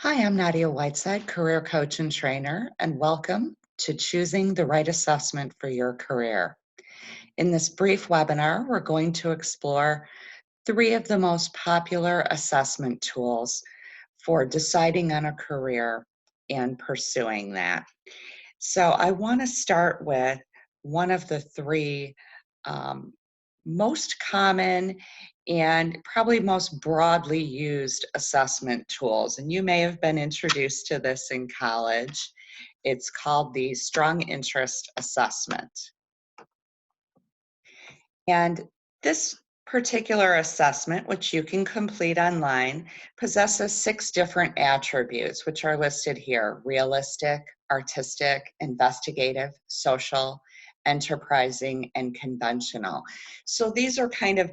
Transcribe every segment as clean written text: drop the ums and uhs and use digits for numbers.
Hi, I'm Nadia Whiteside, career coach and trainer, and welcome to Choosing the Right Assessment for Your Career. In this brief webinar, we're going to explore three of the most popular assessment tools for deciding on a career and pursuing that. So I want to start with one of the three um, most common and probably most broadly used assessment tools. And you may have been introduced to this in college. It's called the Strong Interest Assessment. And this particular assessment, which you can complete online, possesses 6 different attributes, which are listed here: realistic, artistic, investigative, social, enterprising, and conventional. So these are kind of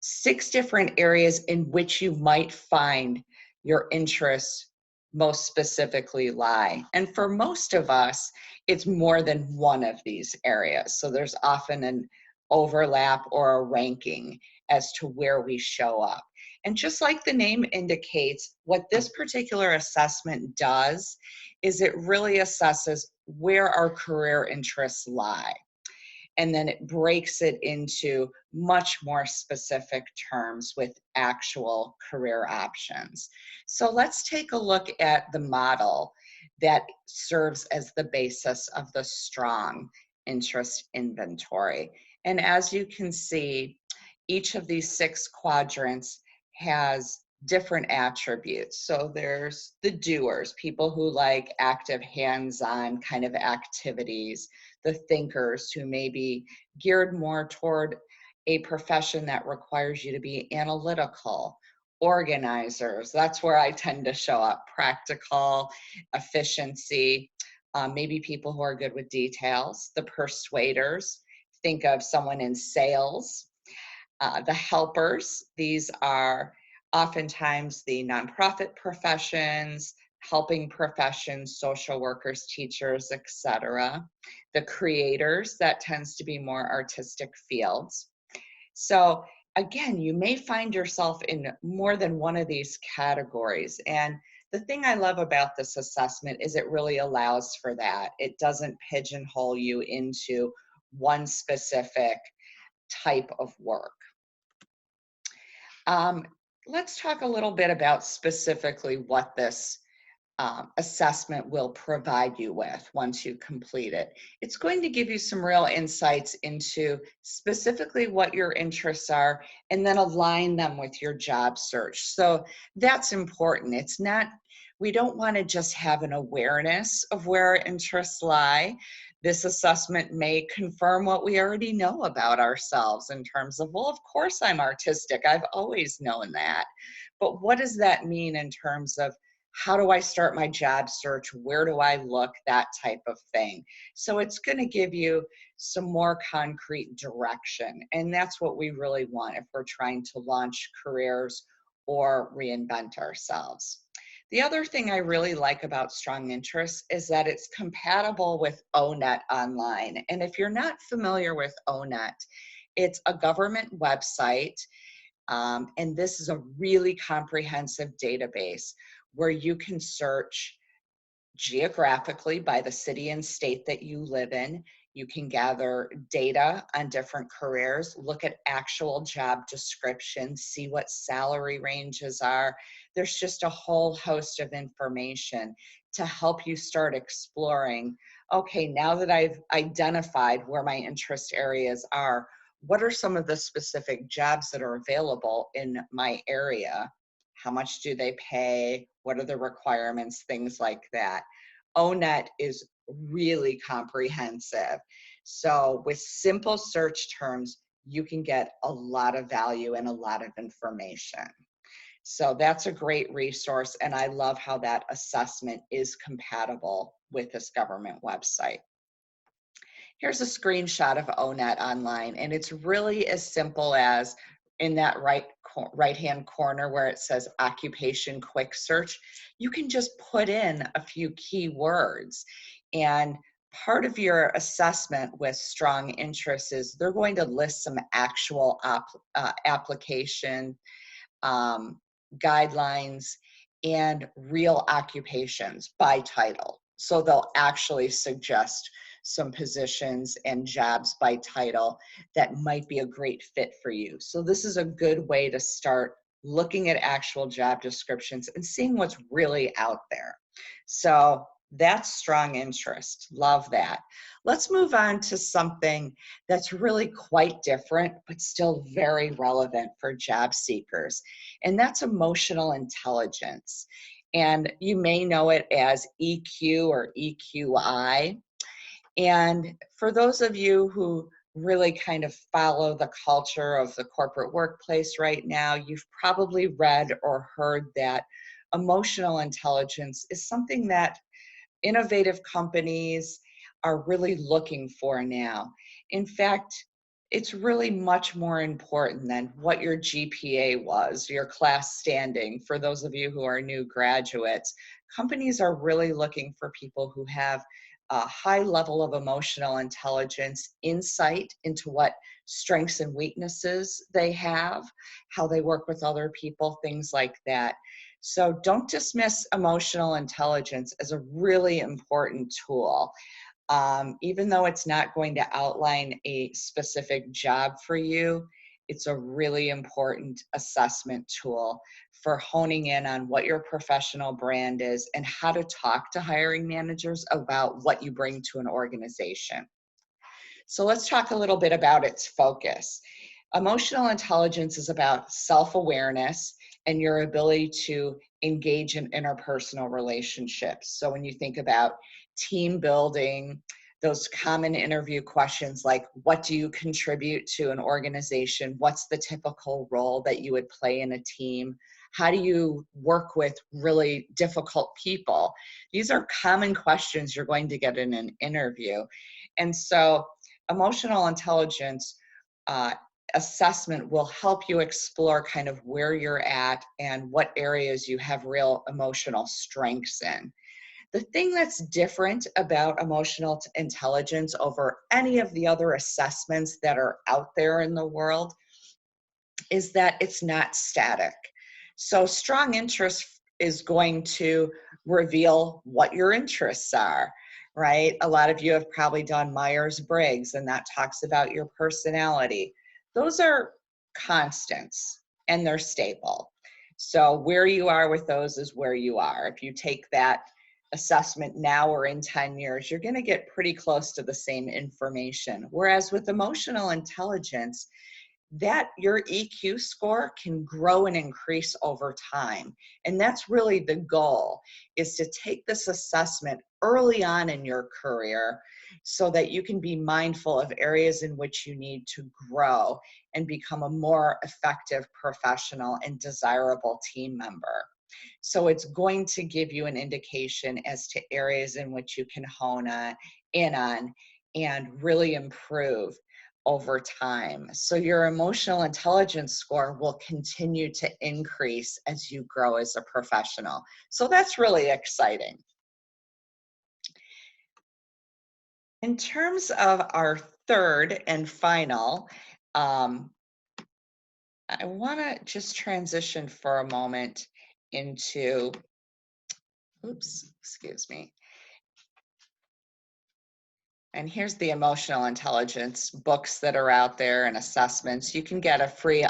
6 different areas in which you might find your interests most specifically lie. And for most of us, it's more than one of these areas. So there's often an overlap or a ranking as to where we show up. And just like the name indicates, what this particular assessment does is it really assesses where our career interests lie. And then it breaks it into much more specific terms with actual career options. So let's take a look at the model that serves as the basis of the strong interest inventory. And as you can see, each of these 6 quadrants has different attributes. So there's the doers, people who like active hands-on kind of activities, the thinkers who may be geared more toward a profession that requires you to be analytical, organizers, that's where I tend to show up, practical, efficiency, maybe people who are good with details, the persuaders, think of someone in sales, the helpers, these are oftentimes the nonprofit professions, helping professions, social workers, teachers, etc. The creators, that tends to be more artistic fields. So again, you may find yourself in more than one of these categories. And the thing I love about this assessment is it really allows for that. It doesn't pigeonhole you into one specific type of work. Um, let's talk a little bit about specifically what this assessment will provide you with once you complete it. It's going to give you some real insights into specifically what your interests are and then align them with your job search. So that's important. It's not, we don't want to just have an awareness of where our interests lie. This assessment may confirm what we already know about ourselves in terms of, well, of course I'm artistic. I've always known that. But what does that mean in terms of how do I start my job search? Where do I look? That type of thing. So it's going to give you some more concrete direction. And that's what we really want if we're trying to launch careers or reinvent ourselves. The other thing I really like about Strong Interest is that it's compatible with ONET Online. And if you're not familiar with ONET, it's a government website. And this is a really comprehensive database where you can search geographically by the city and state that you live in. You can gather data on different careers, look at actual job descriptions, see what salary ranges are. There's just a whole host of information to help you start exploring, okay, now that I've identified where my interest areas are, what are some of the specific jobs that are available in my area? How much do they pay? What are the requirements? Things like that. ONET is really comprehensive. So with simple search terms, you can get a lot of value and a lot of information. So that's a great resource, and I love how that assessment is compatible with this government website. Here's a screenshot of ONET Online, and it's really as simple as in that right-hand corner where it says occupation quick search, you can just put in a few keywords. And part of your assessment with Strong Interest is they're going to list some actual application guidelines and real occupations by title. So they'll actually suggest some positions and jobs by title that might be a great fit for you. So this is a good way to start looking at actual job descriptions and seeing what's really out there. So that's strong interest. Love that. Let's move on to something that's really quite different, but still very relevant for job seekers, and that's emotional intelligence. And you may know it as EQ or EQI. And for those of you who really kind of follow the culture of the corporate workplace right now, you've probably read or heard that emotional intelligence is something that innovative companies are really looking for now. In fact, it's really much more important than what your GPA was, your class standing. For those of you who are new graduates, companies are really looking for people who have a high level of emotional intelligence, insight into what strengths and weaknesses they have, how they work with other people, things like that. So don't dismiss emotional intelligence as a really important tool. Even though it's not going to outline a specific job for you, it's a really important assessment tool for honing in on what your professional brand is and how to talk to hiring managers about what you bring to an organization. So let's talk a little bit about its focus. Emotional intelligence is about self-awareness and your ability to engage in interpersonal relationships. So when you think about team building, those common interview questions like, what do you contribute to an organization? What's the typical role that you would play in a team? How do you work with really difficult people? These are common questions you're going to get in an interview. And so emotional intelligence assessment will help you explore kind of where you're at and what areas you have real emotional strengths in. The thing that's different about emotional intelligence over any of the other assessments that are out there in the world is that it's not static. So strong interest is going to reveal what your interests are, right? A lot of you have probably done Myers-Briggs, and that talks about your personality. Those are constants and they're stable. So where you are with those is where you are. If you take that assessment now or in 10 years, you're going to get pretty close to the same information. Whereas with emotional intelligence, that your EQ score can grow and increase over time. And that's really the goal, is to take this assessment early on in your career so that you can be mindful of areas in which you need to grow and become a more effective professional and desirable team member. So it's going to give you an indication as to areas in which you can hone in on and really improve over time. So your emotional intelligence score will continue to increase as you grow as a professional. So that's really exciting. In terms of our third and final, I want to just transition for a moment into, oops, excuse me. And here's the emotional intelligence books that are out there and assessments. You can get a free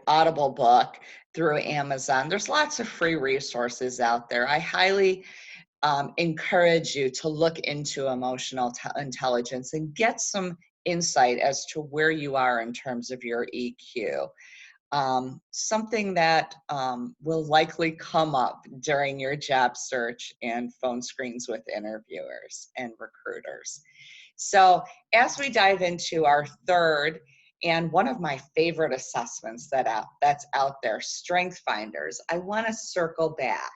Audible book through Amazon. There's lots of free resources out there. I highly encourage you to look into emotional intelligence and get some insight as to where you are in terms of your EQ. Something that will likely come up during your job search and phone screens with interviewers and recruiters. So as we dive into our third and one of my favorite assessments that's out there, StrengthsFinders, I want to circle back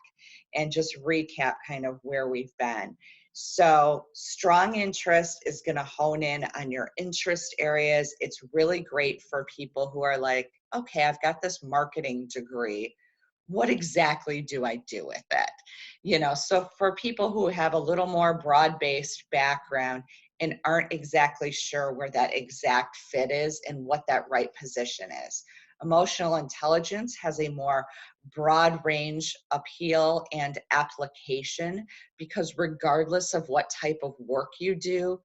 and just recap kind of where we've been. So strong interest is going to hone in on your interest areas. It's really great for people who are like, okay, I've got this marketing degree. What exactly do I do with it? You know, so for people who have a little more broad-based background and aren't exactly sure where that exact fit is and what that right position is. Emotional intelligence has a more broad range appeal and application because regardless of what type of work you do,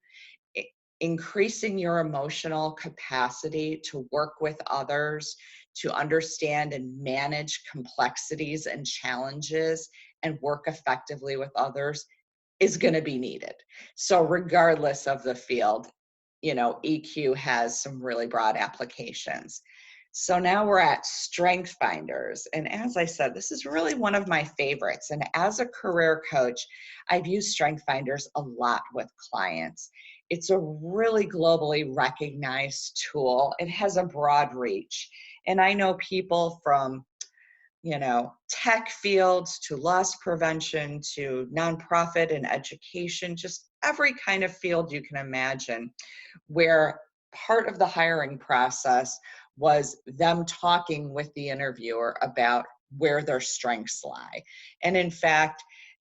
increasing your emotional capacity to work with others, to understand and manage complexities and challenges, and work effectively with others is going to be needed. So regardless of the field, EQ has some really broad applications. So now we're at StrengthsFinders. And as I said, this is really one of my favorites. And as a career coach, I've used StrengthsFinders a lot with clients. It's a really globally recognized tool. It has a broad reach. And I know people from tech fields to loss prevention to nonprofit and education, just every kind of field you can imagine, where part of the hiring process was them talking with the interviewer about where their strengths lie. And in fact,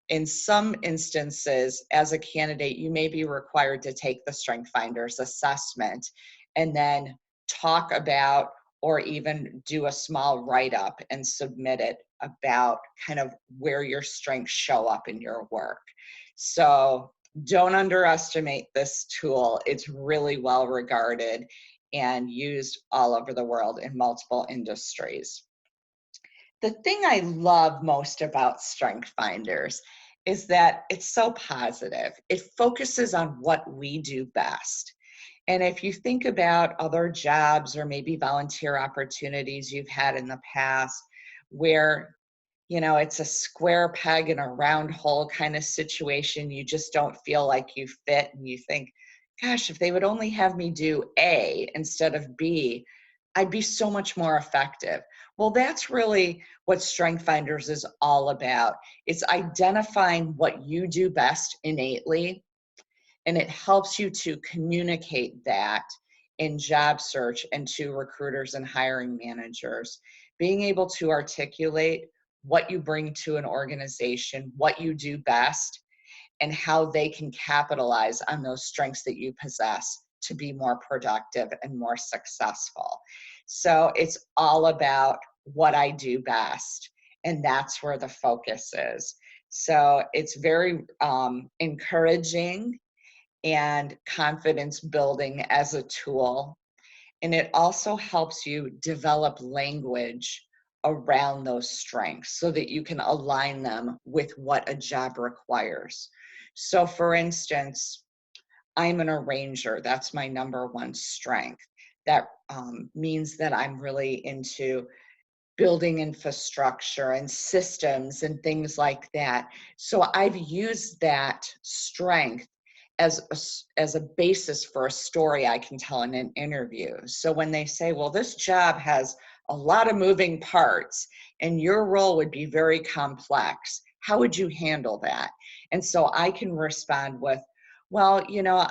in some instances, as a candidate, you may be required to take the StrengthsFinders assessment and then talk about or even do a small write-up and submit it about kind of where your strengths show up in your work. So don't underestimate this tool. It's really well regarded and used all over the world in multiple industries. The thing I love most about StrengthsFinders is that it's so positive. It focuses on what we do best. And if you think about other jobs or maybe volunteer opportunities you've had in the past where, it's a square peg in a round hole kind of situation, you just don't feel like you fit and you think, gosh, if they would only have me do A instead of B, I'd be so much more effective. Well, that's really what StrengthsFinders is all about. It's identifying what you do best innately, and it helps you to communicate that in job search and to recruiters and hiring managers. Being able to articulate what you bring to an organization, what you do best, and how they can capitalize on those strengths that you possess to be more productive and more successful. So it's all about what I do best, and that's where the focus is. So it's very encouraging and confidence building as a tool. And it also helps you develop language around those strengths so that you can align them with what a job requires. So for instance, I'm an arranger. That's my number one strength. That means that I'm really into building infrastructure and systems and things like that. So I've used that strength as a basis for a story I can tell in an interview. So when they say, well, this job has a lot of moving parts and your role would be very complex, how would you handle that? And so I can respond with, well,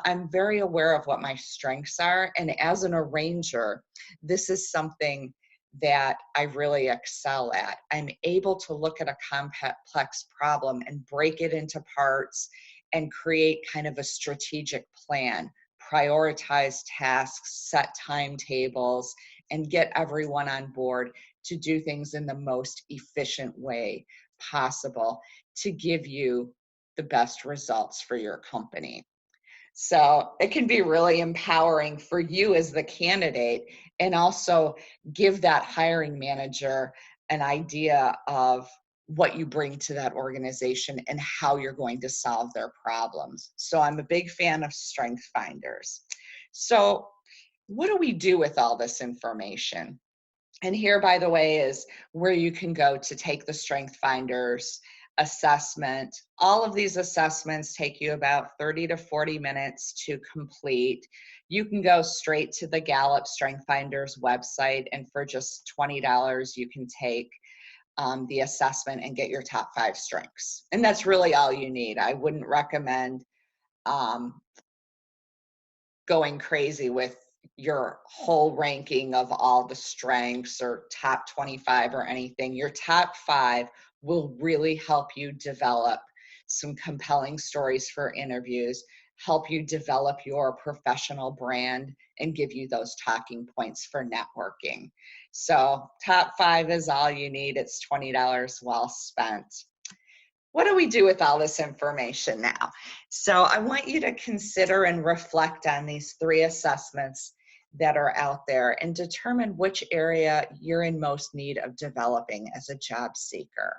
I'm very aware of what my strengths are. And as an arranger, this is something that I really excel at. I'm able to look at a complex problem and break it into parts and create kind of a strategic plan, prioritize tasks, set timetables, and get everyone on board to do things in the most efficient way possible to give you the best results for your company. So it can be really empowering for you as the candidate and also give that hiring manager an idea of what you bring to that organization and how you're going to solve their problems. So I'm a big fan of StrengthsFinders. So what do we do with all this information? And here, by the way, is where you can go to take the StrengthsFinders assessment. All of these assessments take you about 30 to 40 minutes to complete. You can go straight to the Gallup StrengthsFinders website, and for just $20, you can take the assessment and get your top 5 strengths. And that's really all you need. I wouldn't recommend going crazy with your whole ranking of all the strengths or top 25 or anything. Your top 5 will really help you develop some compelling stories for interviews help you develop your professional brand and give you those talking points for networking. So top 5 is all you need. It's $20 well spent. What do we do with all this information now? So I want you to consider and reflect on these 3 assessments that are out there and determine which area you're in most need of developing as a job seeker.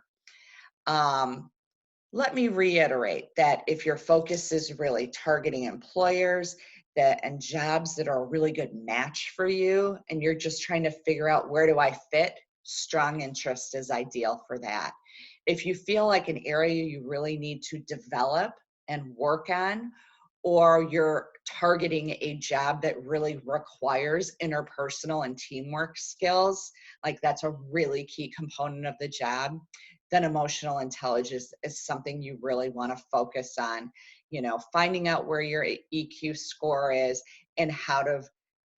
Let me reiterate that if your focus is really targeting employers and jobs that are a really good match for you, and you're just trying to figure out where do I fit, strong interest is ideal for that. If you feel like an area you really need to develop and work on, or you're targeting a job that really requires interpersonal and teamwork skills, like that's a really key component of the job, then emotional intelligence is something you really want to focus on, finding out where your EQ score is and how to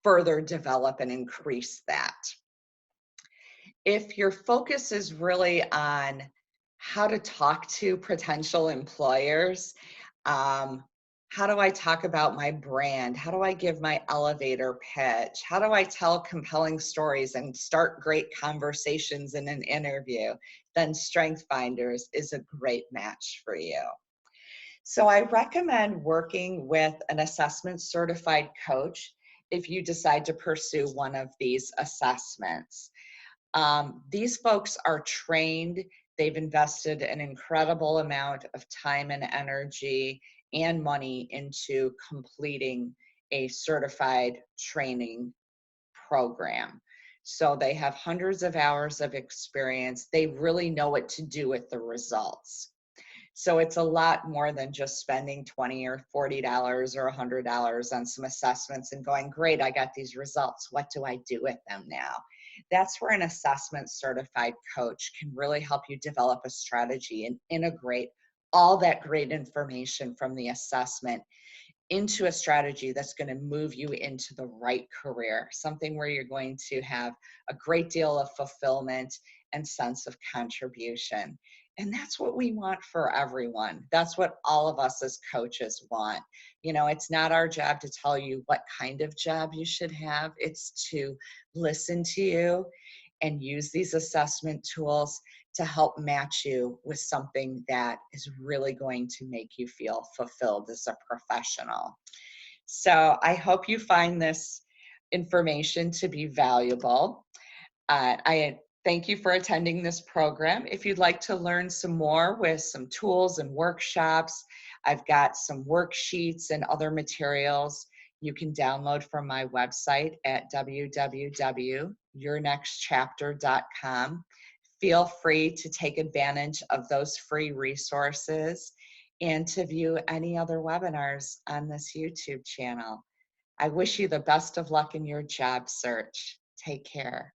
further develop and increase that. If your focus is really on how to talk to potential employers, how do I talk about my brand? How do I give my elevator pitch? How do I tell compelling stories and start great conversations in an interview? Then StrengthsFinder is a great match for you. So I recommend working with an assessment certified coach if you decide to pursue one of these assessments. These folks are trained. They've invested an incredible amount of time and energy and money into completing a certified training program. So they have hundreds of hours of experience. They really know what to do with the results. So it's a lot more than just spending $20 or $40 or $100 on some assessments and going, great, I got these results. What do I do with them now? That's where an assessment certified coach can really help you develop a strategy and integrate all that great information from the assessment into a strategy that's going to move you into the right career, something where you're going to have a great deal of fulfillment and sense of contribution. And that's what we want for everyone. That's what all of us as coaches want. It's not our job to tell you what kind of job you should have. It's to listen to you and use these assessment tools to help match you with something that is really going to make you feel fulfilled as a professional. So I hope you find this information to be valuable. I thank you for attending this program. If you'd like to learn some more with some tools and workshops, I've got some worksheets and other materials you can download from my website at www.yournextchapter.com. Feel free to take advantage of those free resources and to view any other webinars on this YouTube channel. I wish you the best of luck in your job search. Take care.